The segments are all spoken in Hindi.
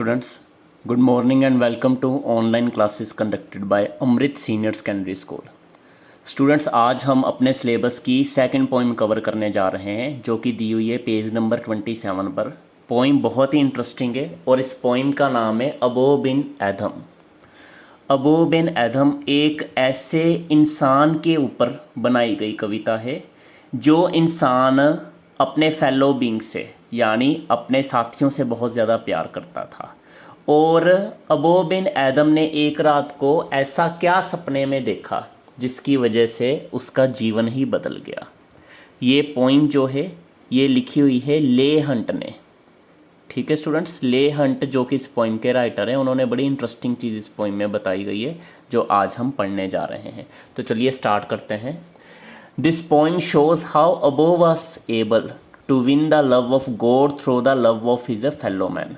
Students, good morning and welcome to online classes conducted by Amrit senior secondary school. Students, आज हम अपने सिलेबस की सेकंड पोइम कवर करने जा रहे हैं जो कि दी हुई है पेज नंबर 27 पर। पोइम बहुत ही इंटरेस्टिंग है और इस पोइम का नाम है अबो बिन एधम। अबो बिन एधम एक ऐसे इंसान के ऊपर बनाई गई कविता है जो इंसान अपने फेलो बींग से यानी अपने साथियों से बहुत ज़्यादा प्यार करता था। और अबो बिन एधम ने एक रात को ऐसा क्या सपने में देखा जिसकी वजह से उसका जीवन ही बदल गया। ये पोइम जो है ये लिखी हुई है ले हंट ने। ठीक है स्टूडेंट्स, ले हंट जो कि इस पोइम के राइटर हैं, उन्होंने बड़ी इंटरेस्टिंग चीज़ इस पोइम में बताई गई है जो आज हम पढ़ने जा रहे हैं। तो चलिए स्टार्ट करते हैं। This poem shows how Abou was able to win the love of God through the love of his a fellow man.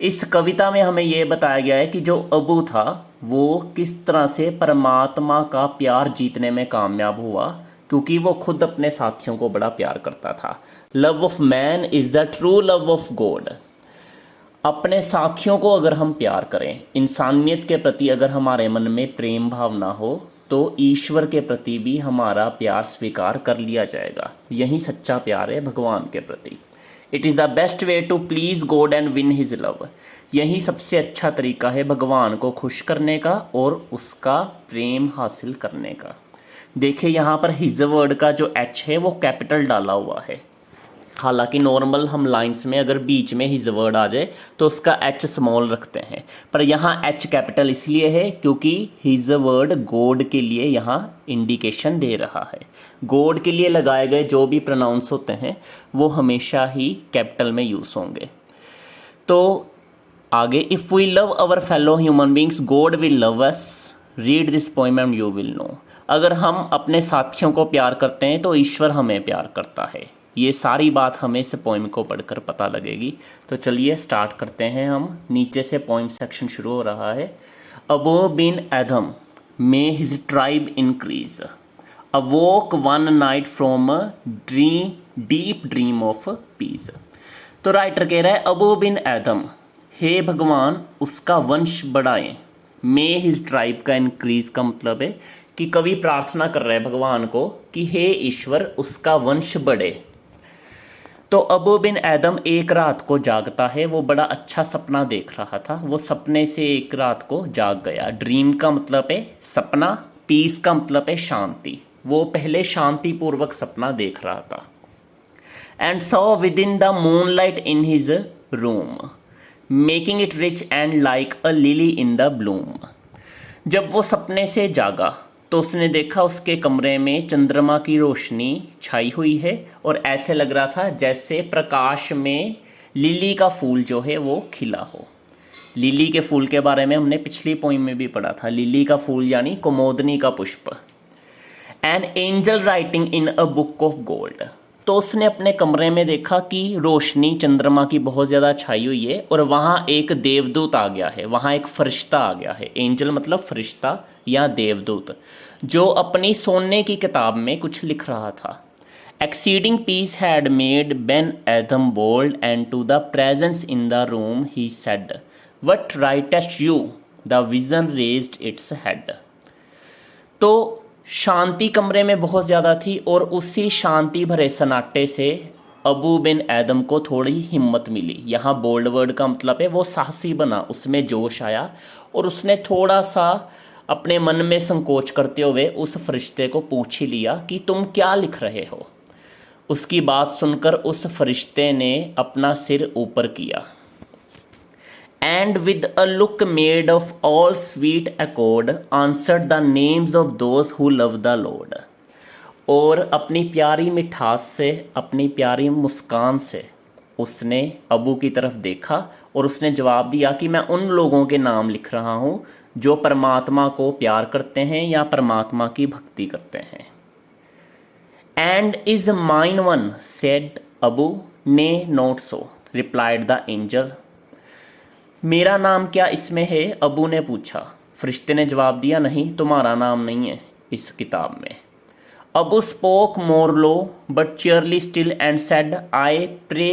इस कविता में हमें यह बताया गया है कि जो अबू था वो किस तरह से परमात्मा का प्यार जीतने में कामयाब हुआ, क्योंकि वो खुद अपने साथियों को बड़ा प्यार करता था। Love of man is the true love of God. अपने साथियों को अगर हम प्यार करें, इंसानियत के प्रति अगर हमारे मन में प्रेम भावना हो, तो ईश्वर के प्रति भी हमारा प्यार स्वीकार कर लिया जाएगा। यही सच्चा प्यार है भगवान के प्रति। It is the best way to please God and win his love. यही सबसे अच्छा तरीका है भगवान को खुश करने का और उसका प्रेम हासिल करने का। देखिए यहाँ पर हिज वर्ड का जो एच है वो कैपिटल डाला हुआ है। हालांकि नॉर्मल हम लाइंस में अगर बीच में हिज वर्ड आ जाए तो उसका एच स्मॉल रखते हैं, पर यहाँ एच कैपिटल इसलिए है क्योंकि हिज वर्ड गॉड के लिए यहाँ इंडिकेशन दे रहा है। गॉड के लिए लगाए गए जो भी प्रोनाउंस होते हैं वो हमेशा ही कैपिटल में यूज होंगे। तो आगे, if we love our fellow human beings God will love us. Read this poem and you will know. अगर हम अपने साथियों को प्यार करते हैं तो ईश्वर हमें प्यार करता है। ये सारी बात हमें इस पोइम को पढ़कर पता लगेगी। तो चलिए स्टार्ट करते हैं हम। नीचे से पोइम सेक्शन शुरू हो रहा है। Abou Ben Adhem may his tribe increase awoke one night from a deep dream of peace. तो राइटर कह रहा है अबो बिन एधम, हे भगवान उसका वंश बढ़ाएं। मे हिज ट्राइब का इंक्रीज का मतलब है कि कवि प्रार्थना कर रहे हैं भगवान को कि हे ईश्वर उसका वंश बढ़े। तो अबू बिन एधम एक रात को जागता है। वो बड़ा अच्छा सपना देख रहा था। वो सपने से एक रात को जाग गया। ड्रीम का मतलब है सपना, पीस का मतलब है शांति। वो पहले शांतिपूर्वक सपना देख रहा था। And saw with in the moonlight in his room making it rich and like a lily in the Bloom. जब वो सपने से जागा तो उसने देखा उसके कमरे में चंद्रमा की रोशनी छाई हुई है और ऐसे लग रहा था जैसे प्रकाश में लिली का फूल जो है वो खिला हो। लिली के फूल के बारे में हमने पिछली पोइम में भी पढ़ा था। लिली का फूल यानी कुमोदनी का पुष्प। An angel writing in a book of gold. तो उसने अपने कमरे में देखा कि रोशनी चंद्रमा की बहुत ज़्यादा छाई हुई है और वहाँ एक देवदूत आ गया है, वहाँ एक फरिश्ता आ गया है। एंजल मतलब फरिश्ता या देवदूत, जो अपनी सोने की किताब में कुछ लिख रहा था। Exceeding peace had made Ben Adhem bold and to the presence in the room he said what writest you. The vision raised its head. तो शांति कमरे में बहुत ज़्यादा थी और उसी शांति भरे सन्नाटे से अबू बिन एधम को थोड़ी हिम्मत मिली। यहाँ बोल्ड वर्ड का मतलब है वो साहसी बना, उसमें जोश आया और उसने थोड़ा सा अपने मन में संकोच करते हुए उस फरिश्ते को पूछ ही लिया कि तुम क्या लिख रहे हो। उसकी बात सुनकर उस फरिश्ते ने अपना सिर ऊपर किया। And with a look made of all sweet accord answered the names of those who love the Lord। और अपनी प्यारी मिठास से, अपनी प्यारी मुस्कान से उसने अबू की तरफ देखा और उसने जवाब दिया कि मैं उन लोगों के नाम लिख रहा हूँ जो परमात्मा को प्यार करते हैं या परमात्मा की भक्ति करते हैं। And is mine one said Abou. Nay not so replied the angel. मेरा नाम क्या इसमें है, अबू ने पूछा। फरिश्ते ने जवाब दिया, नहीं तुम्हारा नाम नहीं है इस किताब में। Abou spoke more low but cheerly still and said I pray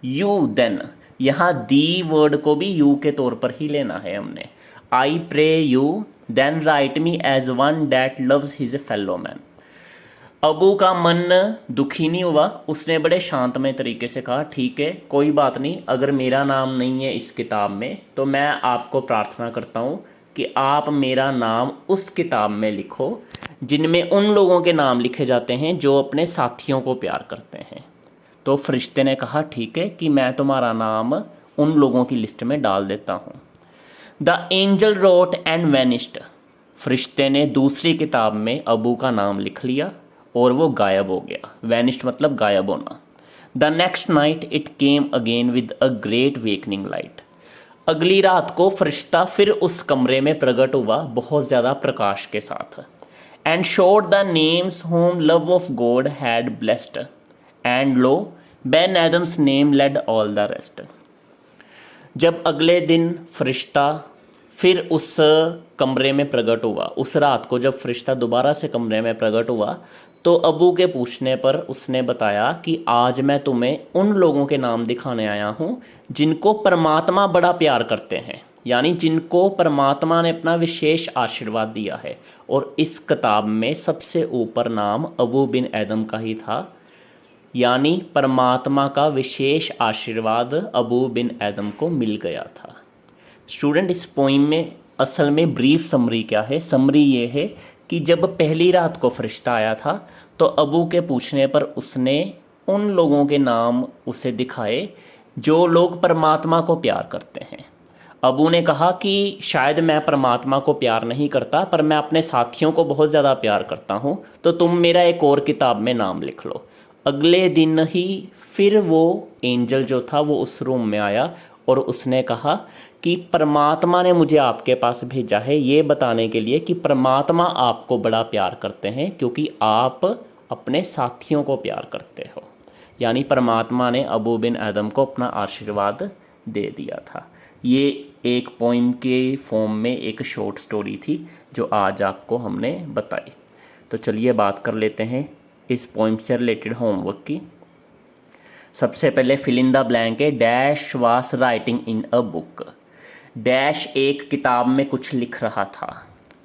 you then यहाँ दी वर्ड को भी यू के तौर पर ही लेना है हमने। I pray you then write me as one that loves his fellow man. Abou का मन दुखी नहीं हुआ, उसने बड़े शांतमय तरीके से कहा ठीक है कोई बात नहीं, अगर मेरा नाम नहीं है इस किताब में तो मैं आपको प्रार्थना करता हूँ कि आप मेरा नाम उस किताब में लिखो जिनमें उन लोगों के नाम लिखे जाते हैं जो अपने साथियों को प्यार करते हैं। तो फरिश्ते ने कहा ठीक है कि मैं तुम्हारा नाम उन लोगों की लिस्ट में डाल देता हूँ। The angel wrote and vanished. फरिश्ते ने दूसरी किताब में अबू का नाम लिख लिया और वो गायब हो गया। वैनिस्ड मतलब गायब होना। The next night it came again with a great wakening light. अगली रात को फरिश्ता फिर उस कमरे में प्रकट हुआ बहुत ज़्यादा प्रकाश के साथ। And showed the names whom love of God had blessed and lo Ben Adhem's name led all the rest. जब अगले दिन फरिश्ता फिर उस कमरे में प्रकट हुआ, उस रात को जब फरिश्ता दोबारा से कमरे में प्रकट हुआ तो अबू के पूछने पर उसने बताया कि आज मैं तुम्हें उन लोगों के नाम दिखाने आया हूँ जिनको परमात्मा बड़ा प्यार करते हैं, यानी जिनको परमात्मा ने अपना विशेष आशीर्वाद दिया है। और इस किताब में सबसे ऊपर नाम अबू बिन एदम का ही था, यानी परमात्मा का विशेष आशीर्वाद अबू बिन एदम को मिल गया था। स्टूडेंट, इस पोइम में असल में ब्रीफ समरी क्या है? समरी ये है कि जब पहली रात को फरिश्ता आया था तो अबू के पूछने पर उसने उन लोगों के नाम उसे दिखाए जो लोग परमात्मा को प्यार करते हैं। अबू ने कहा कि शायद मैं परमात्मा को प्यार नहीं करता पर मैं अपने साथियों को बहुत ज़्यादा प्यार करता हूँ, तो तुम मेरा एक और किताब में नाम लिख लो। अगले दिन ही फिर वो एंजल जो था वो उस रूम में आया और उसने कहा कि परमात्मा ने मुझे आपके पास भेजा है ये बताने के लिए कि परमात्मा आपको बड़ा प्यार करते हैं क्योंकि आप अपने साथियों को प्यार करते हो। यानी परमात्मा ने अबू बिन आदम को अपना आशीर्वाद दे दिया था। ये एक पोइम के फॉर्म में एक शॉर्ट स्टोरी थी जो आज आपको हमने बताई। तो चलिए बात कर लेते हैं इस पोइम से रिलेटेड होमवर्क की। सबसे पहले फिल इन द ब्लैंक है। डैश वास writing in a book. Dash एक किताब में कुछ लिख रहा था।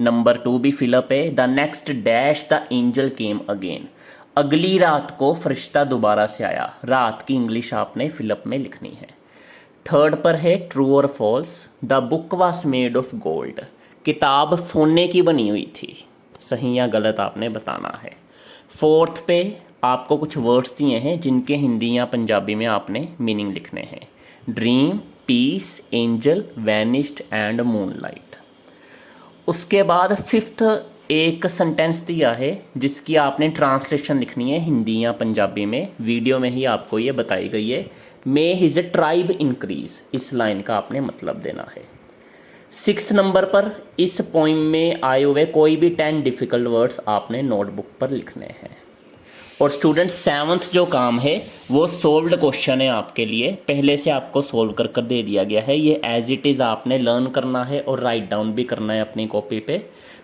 नंबर 2 भी फिलअप है। The next dash the angel came again. अगली रात को फरिश्ता दोबारा से आया। रात की इंग्लिश आपने फिलअप में लिखनी है। थर्ड पर है ट्रू और false. The book was made of gold. किताब सोने की बनी हुई थी। सही या गलत आपने बताना है। फोर्थ पे आपको कुछ वर्ड्स दिए हैं जिनके हिंदी या पंजाबी में आपने मीनिंग लिखने हैं। Dream, peace, angel, vanished and moonlight. उसके बाद फिफ्थ एक सेंटेंस दिया है जिसकी आपने ट्रांसलेशन लिखनी है हिंदी या पंजाबी में। वीडियो में ही आपको ये बताई गई है। मे हिज ट्राइब इंक्रीज। इस लाइन का आपने मतलब देना है। 6 नंबर पर इस पोइम में आए हुए कोई भी 10 डिफिकल्ट वर्ड्स आपने नोटबुक पर लिखने हैं। और स्टूडेंट 7th जो काम है वो सोल्व्ड क्वेश्चन है आपके लिए। पहले से आपको सोल्व कर कर दे दिया गया है। ये एज इट इज़ आपने लर्न करना है और राइट डाउन भी करना है अपनी कॉपी पे।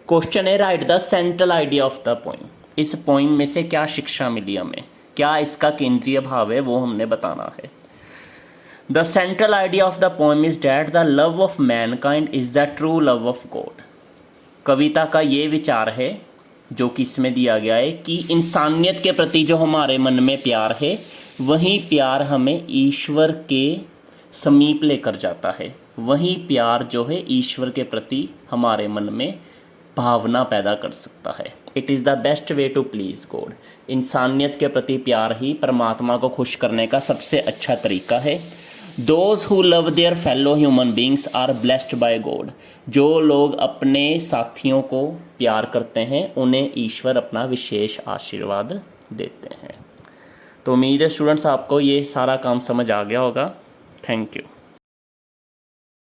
क्वेश्चन है right the central idea of the poem. इस पोइम में से क्या शिक्षा मिली हमें, क्या इसका केंद्रीय भाव है वो हमने बताना है। The central idea of the poem is that the love of mankind is the true love of God. कविता का ये विचार है जो कि इसमें दिया गया है कि इंसानियत के प्रति जो हमारे मन में प्यार है वही प्यार हमें ईश्वर के समीप लेकर जाता है। वही प्यार जो है ईश्वर के प्रति हमारे मन में भावना पैदा कर सकता है। It is the best way to please God. इंसानियत के प्रति प्यार ही परमात्मा को खुश करने का सबसे अच्छा तरीका है। Those who love their fellow human beings are blessed by God. जो लोग अपने साथियों को प्यार करते हैं उन्हें ईश्वर अपना विशेष आशीर्वाद देते हैं। तो उम्मीद है स्टूडेंट्स आपको ये सारा काम समझ आ गया होगा। Thank you.